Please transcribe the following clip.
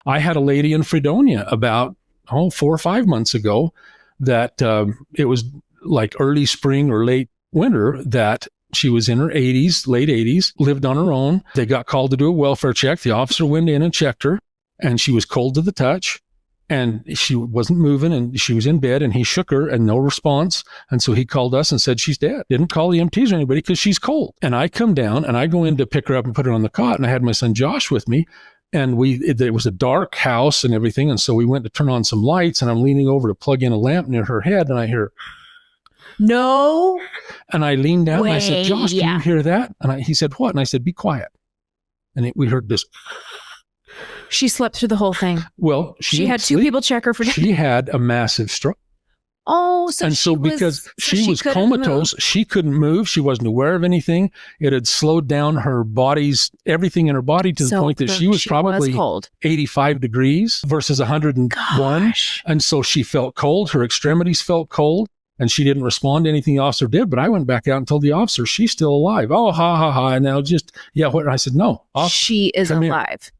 I had a lady in Fredonia about 4 or 5 months ago that it was like early spring or late winter, that she was in her 80s, late 80s, lived on her own. They got called to do a welfare check. The officer went in and checked her, and she was cold to the touch, and she wasn't moving, and she was in bed, and he shook her and no response. And so he called us and said she's dead. Didn't call the EMTs or anybody because she's cold. And I come down and I go in to pick her up and put her on the cot, and I had my son Josh with me. And it was a dark house and everything. And so we went to turn on some lights, and I'm leaning over to plug in a lamp near her head, and I hear, no. And I leaned down and I said, Josh, can you hear that? And he said, what? And I said, be quiet. And we heard this. She slept through the whole thing. Well, she had two people check her for. She had a massive stroke. Oh, so and so because she was comatose, she couldn't move. She wasn't aware of anything. It had slowed down her everything in her body to the point that she was probably cold. 85 degrees versus 101. Gosh. And so she felt cold. Her extremities felt cold, and she didn't respond to anything the officer did. But I went back out and told the officer, she's still alive. Oh, ha, ha, ha. And now what? I said, no. She is alive.